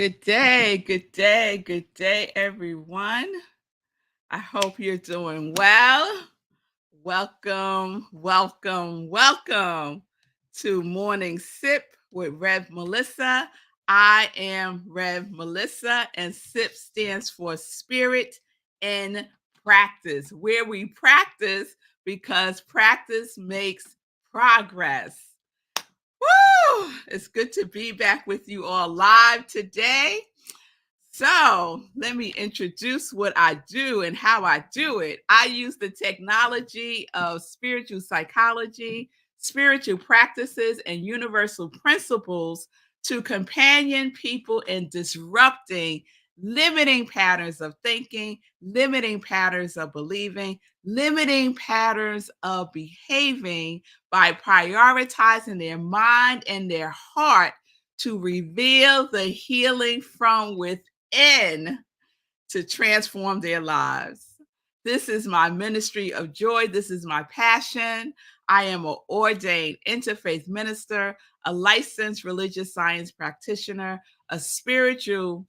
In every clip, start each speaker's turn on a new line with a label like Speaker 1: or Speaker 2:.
Speaker 1: Good day, good day, good day, everyone. I hope you're doing well. Welcome, welcome, welcome to Morning Sip with Rev Melissa. I am Rev Melissa, and SIP stands for Spirit in Practice, where we practice because practice makes progress. Woo! It's good to be back with you all live today. So, let me introduce what I do and how I do it. I use the technology of spiritual psychology, spiritual practices, and universal principles to companion people in disrupting limiting patterns of thinking, limiting patterns of believing, limiting patterns of behaving by prioritizing their mind and their heart to reveal the healing from within to transform their lives. This is my ministry of joy. This is my passion. I am an ordained interfaith minister, a licensed religious science practitioner, a spiritual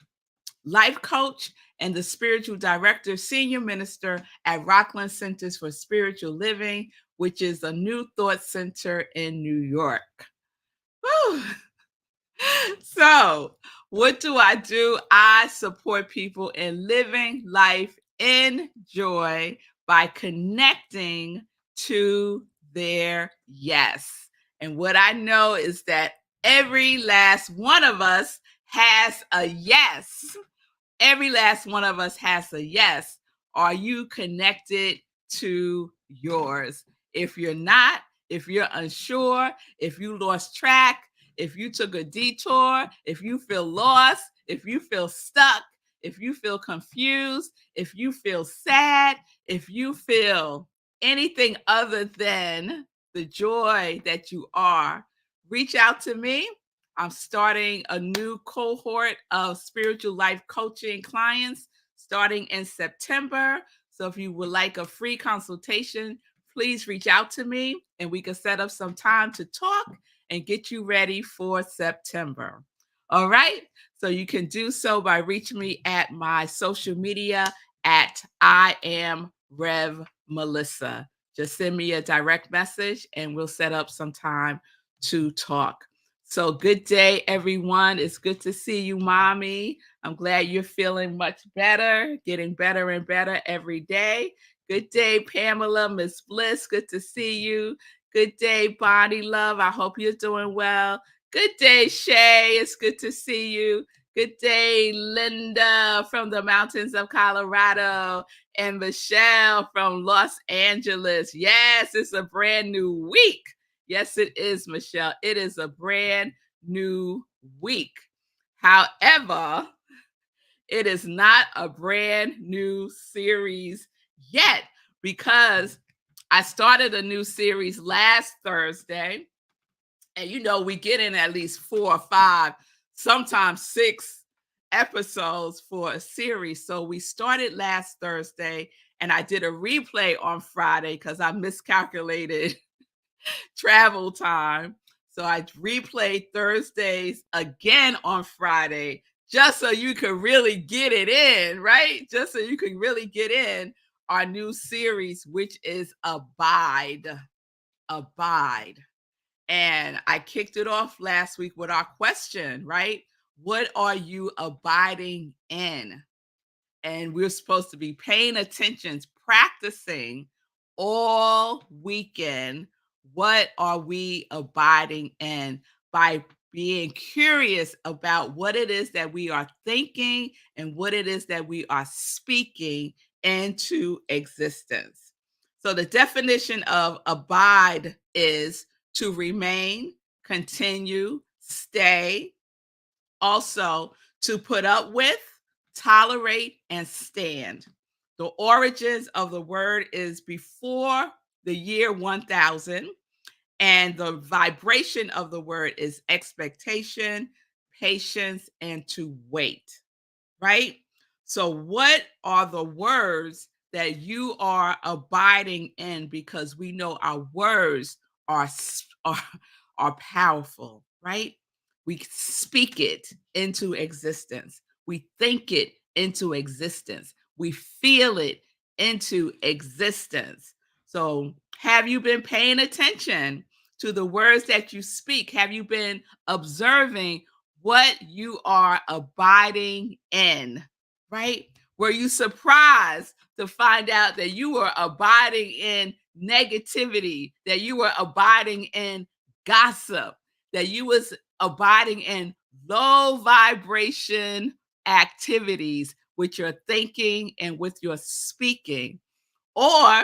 Speaker 1: life coach, and the spiritual director, senior minister at Rockland Centers for Spiritual Living, which is a new thought center in New York. Whew. So, what do? I support people in living life in joy by connecting to their yes. And what I know is that every last one of us has a yes. Every last one of us has a yes. Are you connected to yours? If you're not, if you're unsure, if you lost track, if you took a detour, if you feel lost, if you feel stuck, if you feel confused, if you feel sad, if you feel anything other than the joy that you are, reach out to me. I'm starting a new cohort of spiritual life coaching clients starting in September. So if you would like a free consultation, please reach out to me and we can set up some time to talk and get you ready for September. All right. So you can do so by reaching me at my social media at I am Rev Melissa. Just send me a direct message and we'll set up some time to talk. So good day, everyone. It's good to see you, Mommy. I'm glad you're feeling much better, getting better and better every day. Good day, Pamela, Miss Bliss. Good to see you. Good day, Bonnie Love. I hope you're doing well. Good day, Shay. It's good to see you. Good day, Linda from the mountains of Colorado and Michelle from Los Angeles. Yes, it's a brand new week. Yes, it is, Michelle. It is a brand new week. However, it is not a brand new series yet because I started a new series last Thursday. And we get in at least 4 or 5, sometimes 6 episodes for a series. So we started last Thursday and I did a replay on Friday because I miscalculated travel time. So I replayed Thursdays again on Friday just so you could really get it in, right? Just so you could really get in our new series, which is Abide. Abide. And I kicked it off last week with our question, right? What are you abiding in? And we're supposed to be paying attention, practicing all weekend. What are we abiding in by being curious about what it is that we are thinking and what it is that we are speaking into existence? So, the definition of abide is to remain, continue, stay, also to put up with, tolerate, and stand. The origins of the word is before the year 1000, and the vibration of the word is expectation, patience, and to wait, right? So, what are the words that you are abiding in? Because we know our words are, are powerful, right? We speak it into existence. We think it into existence. We feel it into existence. So, have you been paying attention to the words that you speak? Have you been observing what you are abiding in? Right? Were you surprised to find out that you were abiding in negativity, that you were abiding in gossip, that you was abiding in low vibration activities with your thinking and with your speaking? Or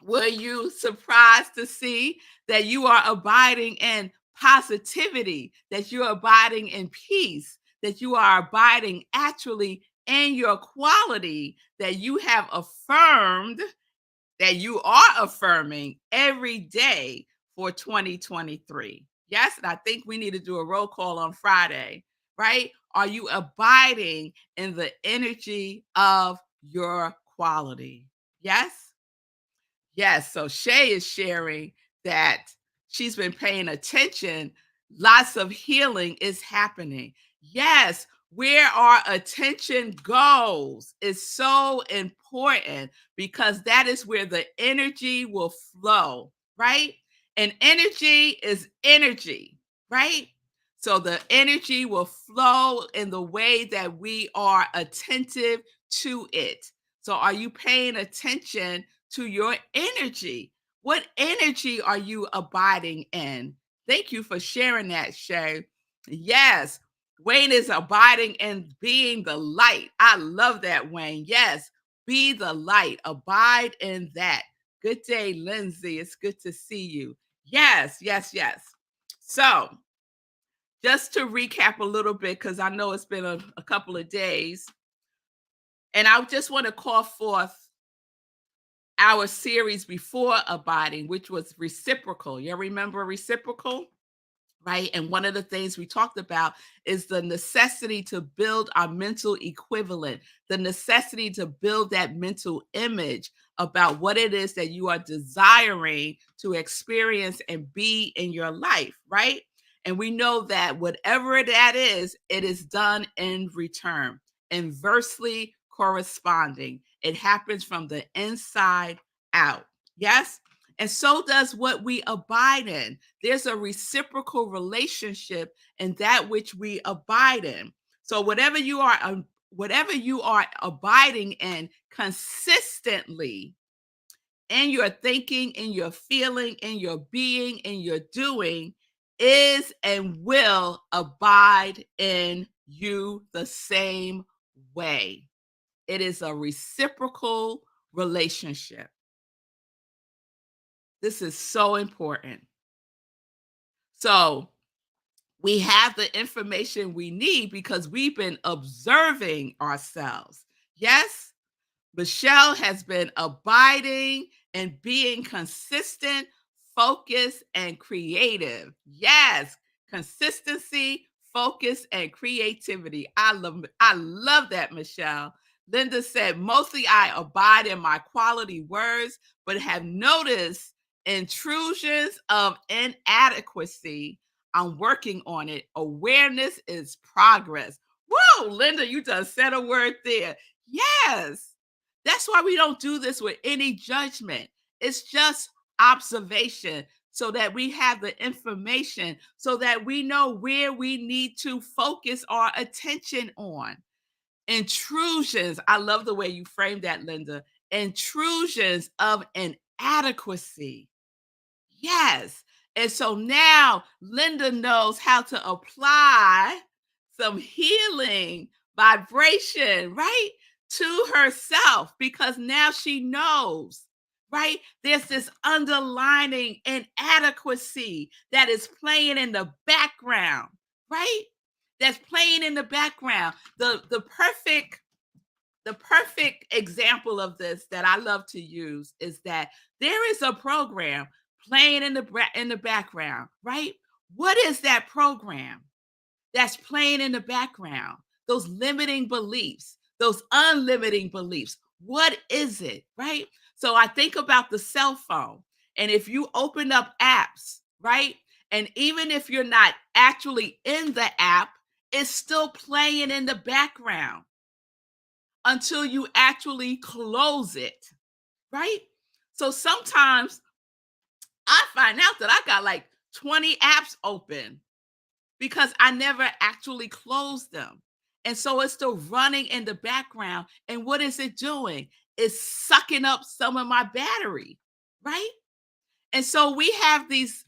Speaker 1: were you surprised to see that you are abiding in positivity, that you're abiding in peace, that you are abiding actually in your quality that you have affirmed, that you are affirming every day for 2023? Yes, and I think we need to do a roll call on Friday, right? Are you abiding in the energy of your quality? Yes? Yes, so Shay is sharing that she's been paying attention. Lots of healing is happening. Yes, where our attention goes is so important because that is where the energy will flow, right? And energy is energy, right? So the energy will flow in the way that we are attentive to it. So are you paying attention to your energy? What energy are you abiding in? Thank you for sharing that, Shay. Yes, Wayne is abiding in being the light. I love that, Wayne. Yes, be the light, abide in that. Good day, Lindsay. It's good to see you. Yes, yes, yes. So, just to recap a little bit, because I know it's been a couple of days, and I just want to call forth our series before abiding, which was reciprocal. You remember reciprocal? Right. And one of the things we talked about is the necessity to build our mental equivalent, the necessity to build that mental image about what it is that you are desiring to experience and be in your life. Right. And we know that whatever that is, it is done in return, inversely corresponding. It happens from the inside out. Yes. And so does what we abide in. There's a reciprocal relationship in that which we abide in. So whatever you are abiding in consistently in your thinking, in your feeling, in your being, in your doing, is and will abide in you the same way. It is a reciprocal relationship. This is so important. So we have the information we need because we've been observing ourselves. Yes, Michelle has been abiding and being consistent, focused, and creative. Yes, consistency, focus, and creativity. I love that, Michelle. Linda said, mostly I abide in my quality words, but have noticed intrusions of inadequacy. I'm working on it. Awareness is progress. Whoa, Linda, you just said a word there. Yes. That's why we don't do this with any judgment. It's just observation so that we have the information so that we know where we need to focus our attention on. Intrusions, I love the way you framed that, Linda. Intrusions of inadequacy. Yes. And so now Linda knows how to apply some healing vibration, right? To herself because now she knows, right? There's this underlining inadequacy that is playing in the background, right? That's playing in the background. The perfect example of this that I love to use is that there is a program playing in the background, right? What is that program that's playing in the background? Those limiting beliefs, those unlimiting beliefs. What is it, right? So I think about the cell phone, and if you open up apps, right? And even if you're not actually in the app, it's still playing in the background until you actually close it, right? So sometimes I find out that I got like 20 apps open because I never actually closed them. And so it's still running in the background. And what is it doing? It's sucking up some of my battery, right? And so we have these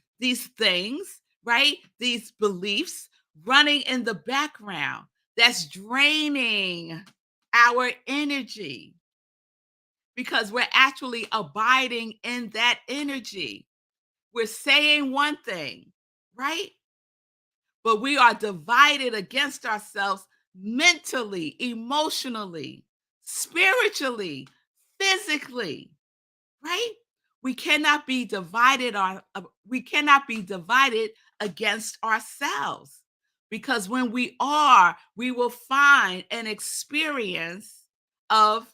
Speaker 1: things, right? These beliefs running in the background that's draining our energy because we're actually abiding in that energy. We're saying one thing, right? But we are divided against ourselves mentally, emotionally, spiritually, physically, right? We cannot be divided against ourselves because when we are, we will find an experience of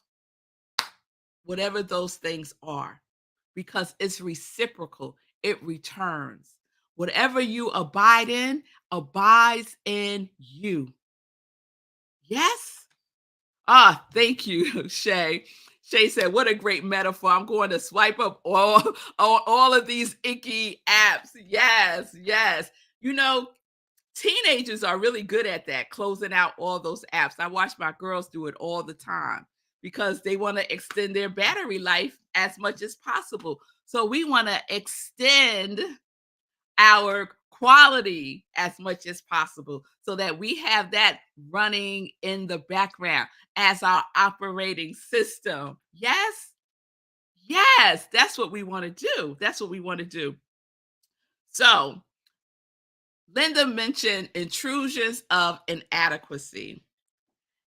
Speaker 1: whatever those things are because it's reciprocal, it returns. Whatever you abide in abides in you. Yes? Ah, thank you, Shay. Shay said, "What a great metaphor. I'm going to swipe up all of these icky apps." Yes, yes. You know, teenagers are really good at that, closing out all those apps. I watch my girls do it all the time because they want to extend their battery life as much as possible. So we want to extend our quality as much as possible so that we have that running in the background as our operating system. Yes, yes, that's what we want to do. That's what we want to do. So, Linda mentioned intrusions of inadequacy.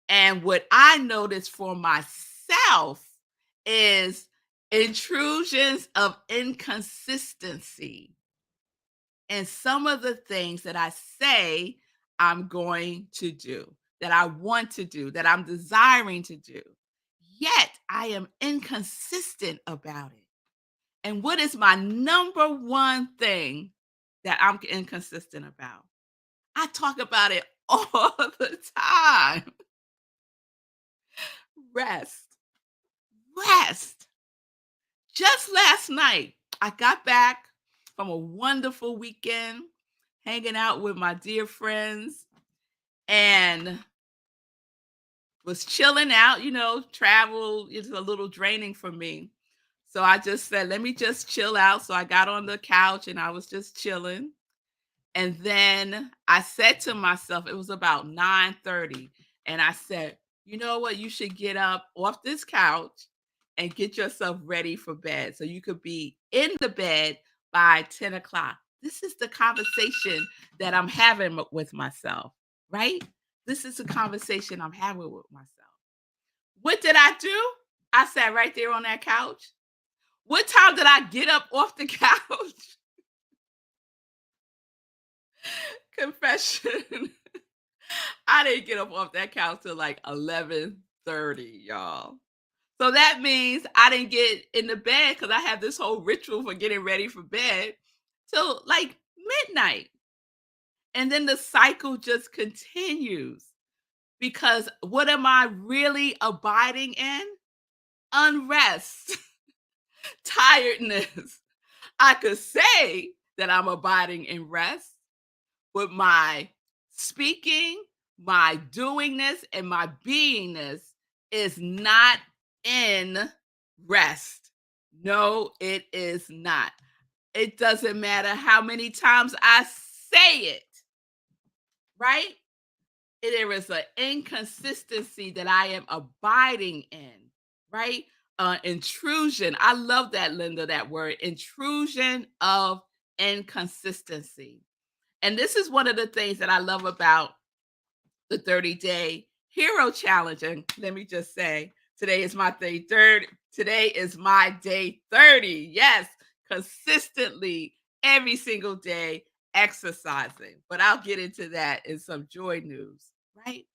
Speaker 1: And what I noticed for myself is intrusions of inconsistency. And some of the things that I say I'm going to do, that I want to do, that I'm desiring to do, yet I am inconsistent about it. And what is my number one thing that I'm inconsistent about? I talk about it all the time. Rest, rest. Just last night, I got back from a wonderful weekend hanging out with my dear friends and was chilling out. Travel is a little draining for me. So I just said, let me just chill out. So I got on the couch and I was just chilling. And then I said to myself, it was about 9:30, and I said, you know what? You should get up off this couch and get yourself ready for bed so you could be in the bed by 10 o'clock. This is the conversation that I'm having with myself, right? This is the conversation I'm having with myself. What did I do? I sat right there on that couch. What time did I get up off the couch? Confession. I didn't get up off that couch till like 11:30, y'all. So that means I didn't get in the bed because I have this whole ritual for getting ready for bed till like midnight. And then the cycle just continues because what am I really abiding in? Unrest, tiredness. I could say that I'm abiding in rest, but my speaking, my doingness, and my beingness is not in rest. No, it is not. It doesn't matter how many times I say it, right? There is an inconsistency that I am abiding in, right? Intrusion. I love that, Linda, that word intrusion of inconsistency. And this is one of the things that I love about the 30-day hero challenge. And let me just say, today is my day 30. Today is my day 30. Yes, consistently every single day exercising. But I'll get into that in some joy news, right?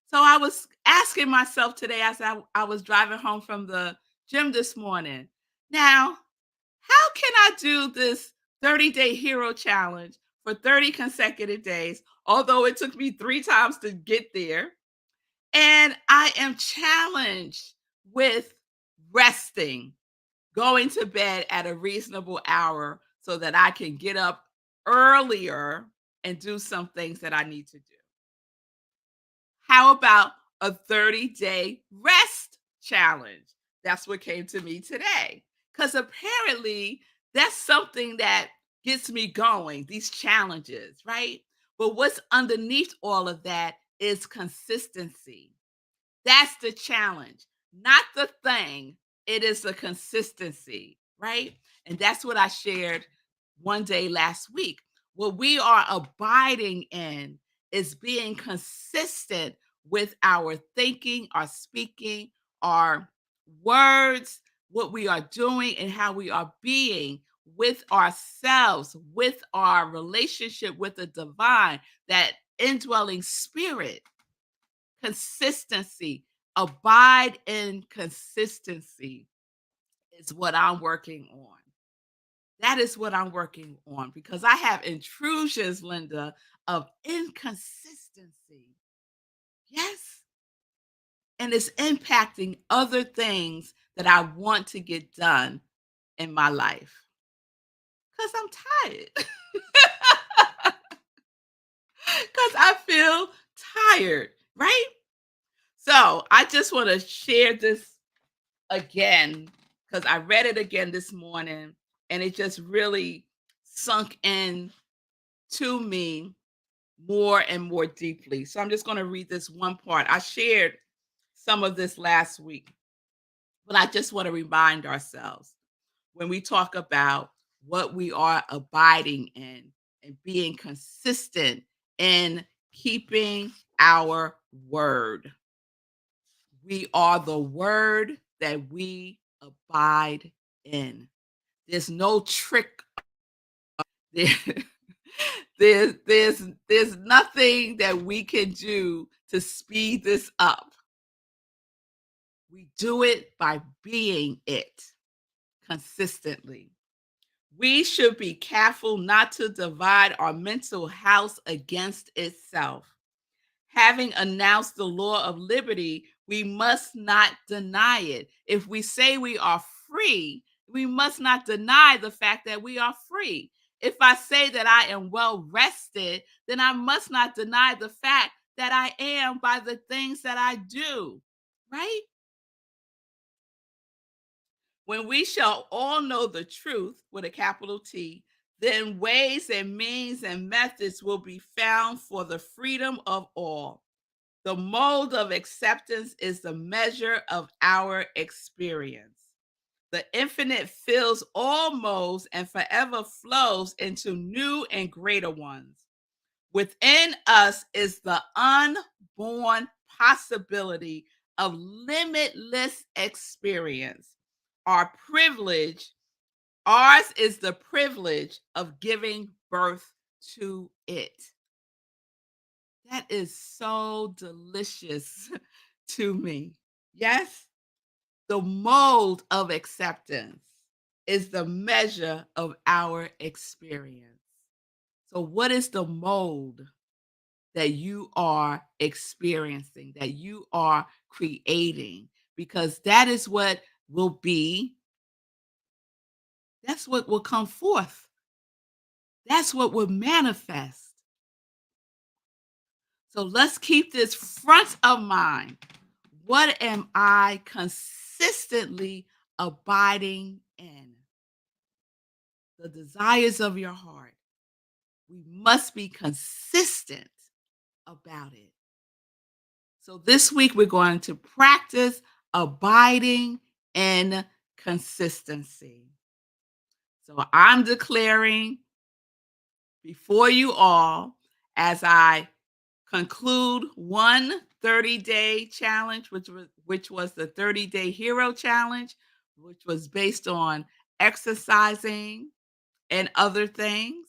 Speaker 1: So I was asking myself today as I was driving home from the gym this morning. Now, how can I do this 30-day hero challenge for 30 consecutive days, although it took me 3 times to get there. And I am challenged with resting, going to bed at a reasonable hour so that I can get up earlier and do some things that I need to do. How about a 30-day rest challenge? That's what came to me today. Because apparently that's something that gets me going, these challenges, right? But what's underneath all of that is consistency. That's the challenge, not the thing. It is the consistency, right? And that's what I shared one day last week. What we are abiding in is being consistent with our thinking, our speaking, our words, what we are doing, and how we are being with ourselves, with our relationship with the divine, that indwelling spirit. Consistency, abide in consistency is what I'm working on. That is what I'm working on because I have intrusions, Linda, of inconsistency. Yes. And it's impacting other things that I want to get done in my life because I'm tired. Because I feel tired, right? So I just want to share this again because I read it again this morning and it just really sunk in to me more and more deeply. So I'm just going to read this one part. I shared some of this last week, but I just want to remind ourselves when we talk about what we are abiding in and being consistent in keeping our word. We are the word that we abide in. There's no trick. There, there's nothing that we can do to speed this up. We do it by being it consistently. We should be careful not to divide our mental house against itself. Having announced the law of liberty, we must not deny it. If we say we are free, we must not deny the fact that we are free. If I say that I am well rested, then I must not deny the fact that I am by the things that I do, right? When we shall all know the truth with a capital T, then ways and means and methods will be found for the freedom of all. The mold of acceptance is the measure of our experience. The infinite fills all molds and forever flows into new and greater ones. Within us is the unborn possibility of limitless experience. Our privilege, ours is the privilege of giving birth to it. That is so delicious to me. Yes, the mold of acceptance is the measure of our experience. So, what is the mold that you are experiencing, that you are creating? Because that is what will be, that's what will come forth, that's what will manifest. So, let's keep this front of mind. What am I consistently abiding in? The desires of your heart. We must be consistent about it. So this week we're going to practice abiding in consistency. So I'm declaring before you all as I conclude one 30-day challenge, which was the 30-day hero challenge, which was based on exercising and other things.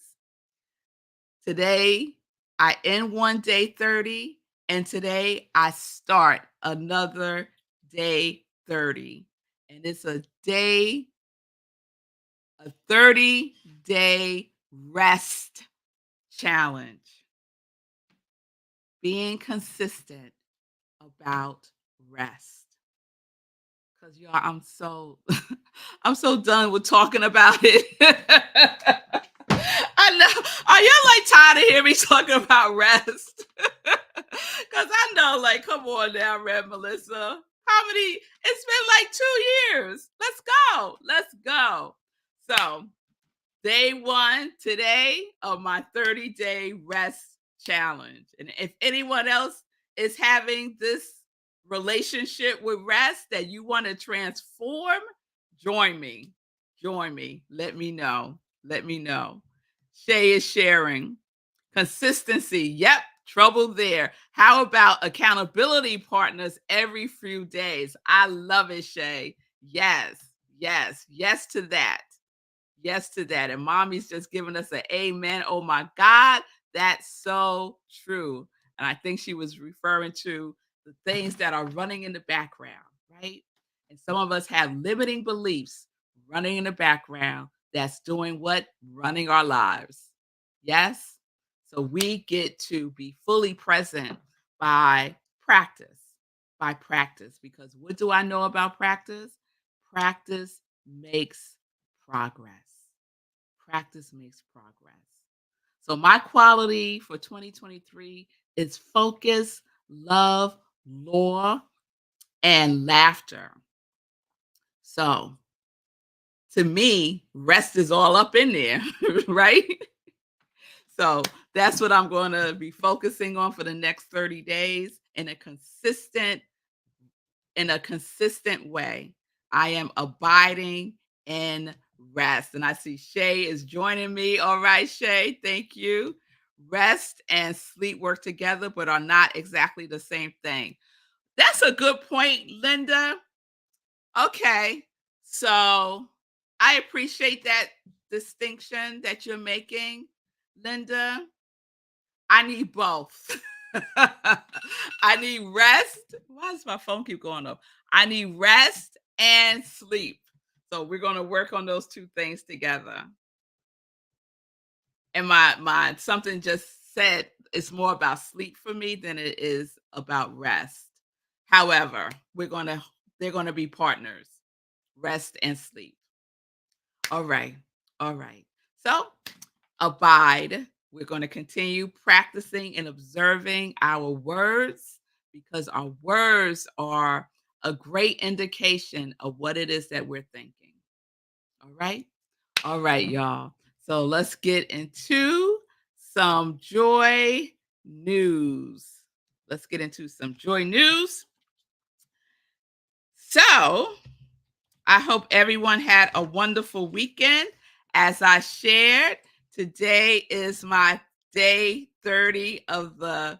Speaker 1: Today, I end one day 30, and today I start another day 30. And it's a 30-day rest challenge. Being consistent about rest. Cause y'all, I'm so I'm so done with talking about it. I know. Are y'all like tired of hearing me talking about rest? Cause I know, like, come on now, Red Melissa. How many? It's been like 2 years. Let's go. Let's go. So day one today of my 30-day rest challenge. And if anyone else is having this relationship with rest that you want to transform, join me. Join me. Let me know. Let me know. Shay is sharing. Consistency. Yep. Trouble there. How about accountability partners every few days? I love it, Shay. Yes. Yes. Yes to that. Yes to that. And mommy's just giving us an amen. Oh my God, that's so true. And I think she was referring to the things that are running in the background, right? And some of us have limiting beliefs running in the background that's doing what? Running our lives. Yes? So we get to be fully present by practice, because what do I know about practice? Practice makes progress. Practice makes progress. So my quality for 2023 is focus, love, law, and laughter. So to me, rest is all up in there, right? So that's what I'm going to be focusing on for the next 30 days in a consistent way. I am abiding in rest. And I see Shay is joining me. All right, Shay, thank you. Rest and sleep work together, but are not exactly the same thing. That's a good point, Linda. Okay. So I appreciate that distinction that you're making, Linda. I need both. I need rest. Why does my phone keep going up? I need rest and sleep. So we're going to work on those two things together. And my something just said it's more about sleep for me than it is about rest. However, they're going to be partners. Rest and sleep. All right. All right. So abide. We're going to continue practicing and observing our words because our words are a great indication of what it is that we're thinking. All right. All right, y'all. So let's get into some joy news. Let's get into some joy news. So I hope everyone had a wonderful weekend. As I shared, today is my day 30 of the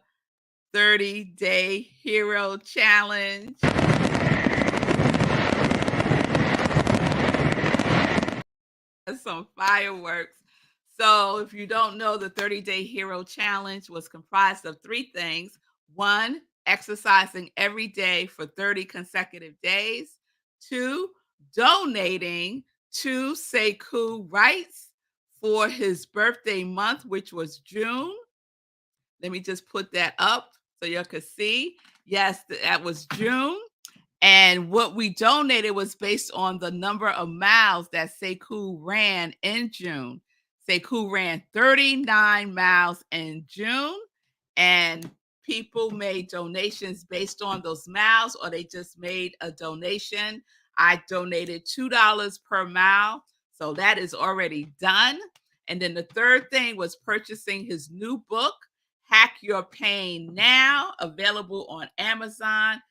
Speaker 1: 30-day hero challenge. Some fireworks. So if you don't know, the 30-day hero challenge was comprised of three things. One, exercising every day for 30 consecutive days. Two, donating to Sekou Rights for his birthday month, which was June. Let me just put that up so you could see. Yes, that was June. And what we donated was based on the number of miles that Sekou ran in June. Sekou ran 39 miles in June, and people made donations based on those miles, or they just made a donation. I donated $2 per mile, so that is already done. And then the third thing was purchasing his new book, Hack Your Pain Now, available on Amazon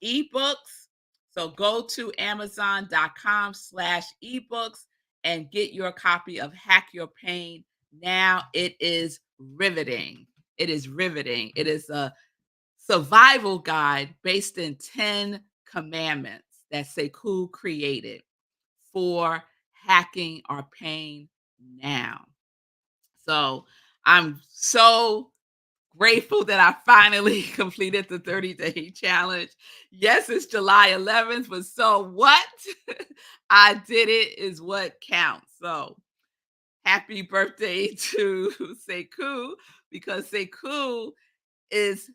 Speaker 1: ebooks. So go to amazon.com/ebooks and get your copy of Hack Your Pain Now. It is riveting. It is riveting. It is a survival guide based in 10 commandments that Sekou created for hacking our pain now. So I'm so grateful that I finally completed the 30-day challenge. Yes, it's July 11th, but so what? I did it is what counts. So happy birthday to Sekou, because Sekou is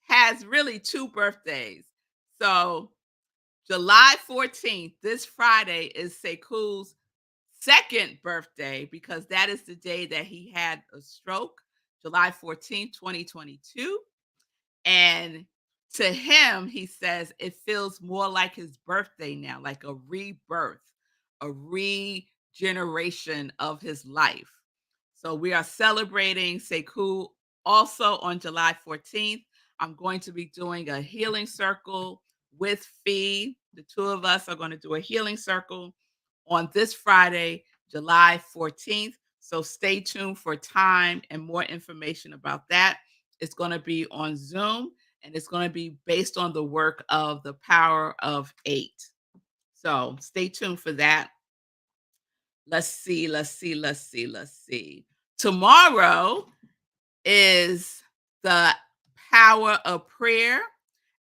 Speaker 1: has really two birthdays. So July 14th, this Friday, is Sekou's second birthday, because that is the day that he had a stroke, July 14th, 2022. And to him, he says it feels more like his birthday now, like a rebirth, a regeneration of his life. So we are celebrating Sekou also on July 14th. I'm going to be doing a healing circle with Fee. The two of us are going to do a healing circle on this Friday, July 14th. So stay tuned for time and more information about that. It's going to be on Zoom, and it's going to be based on the work of the Power of Eight. So stay tuned for that. Let's see. Tomorrow is the Power of Prayer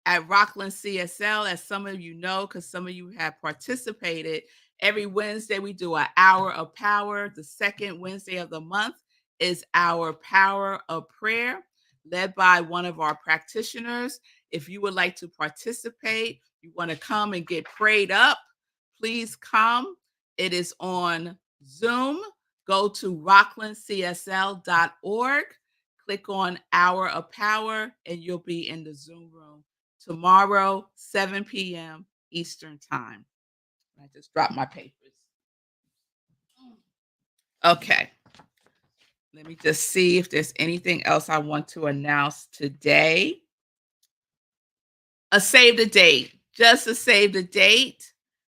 Speaker 1: at Rockland CSL, as some of you know, because some of you have participated. Every Wednesday, we do an hour of power. The second Wednesday of the month is our Power of Prayer, led by one of our practitioners. If you would like to participate, you want to come and get prayed up, please come. It is on Zoom. Go to rocklandcsl.org, click on Hour of Power, and you'll be in the Zoom room tomorrow, 7 p.m. Eastern Time. I just dropped my papers. Okay. Let me just see if there's anything else I want to announce today. A save the date. Just to save the date.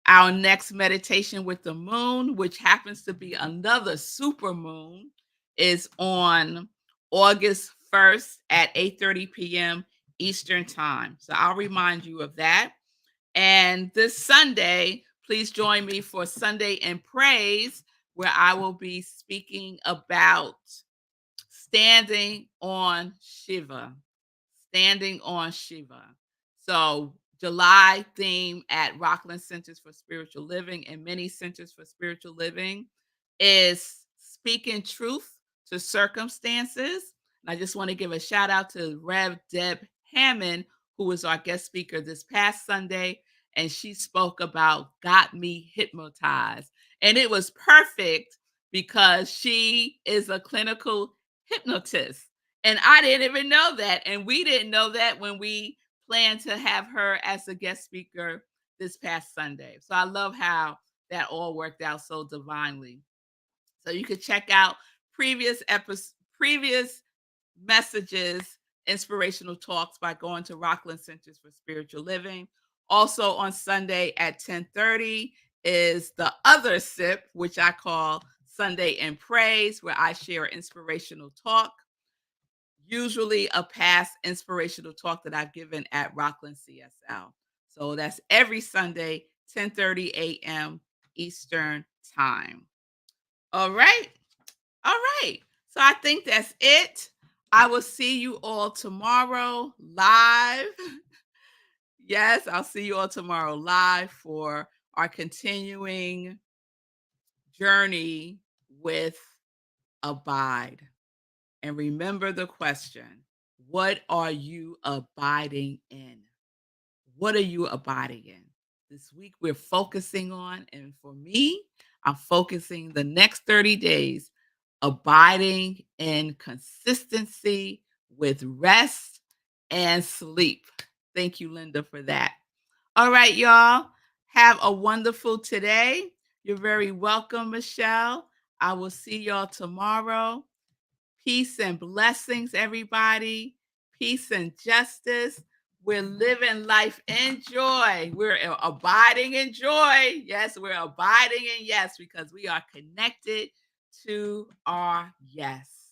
Speaker 1: Our next meditation with the moon, which happens to be another super moon, is on August 1st at 8:30 p.m. Eastern Time. So I'll remind you of that. And this Sunday, please join me for Sunday in Praise, where I will be speaking about standing on Shiva. Standing on Shiva. So July theme at Rockland Centers for Spiritual Living and many centers for spiritual living is speaking truth to circumstances. And I just want to give a shout out to Rev Deb Hammond, who was our guest speaker this past Sunday, and she spoke about Got Me Hypnotized. And it was perfect because she is a clinical hypnotist. And I didn't even know that. And we didn't know that when we planned to have her as a guest speaker this past Sunday. So I love how that all worked out so divinely. So you could check out previous messages, inspirational talks, by going to Rockland Centers for Spiritual Living. Also on Sunday at 10:30 is the other sip, which I call Sunday in Praise, where I share inspirational talk, usually a past inspirational talk that I've given at Rockland CSL. So that's every Sunday, 10:30 a.m. Eastern Time. All right. All right. So I think that's it. I will see you all tomorrow live. Yes, I'll see you all tomorrow live for our continuing journey with Abide. And remember the question, what are you abiding in? What are you abiding in? This week we're focusing on, and for me, I'm focusing the next 30 days abiding in consistency with rest and sleep. Thank you, Linda, for that. All right, y'all. Have a wonderful today. You're very welcome, Michelle. I will see y'all tomorrow. Peace and blessings, everybody. Peace and justice. We're living life in joy. We're abiding in joy. Yes, we're abiding in yes, because we are connected to our yes.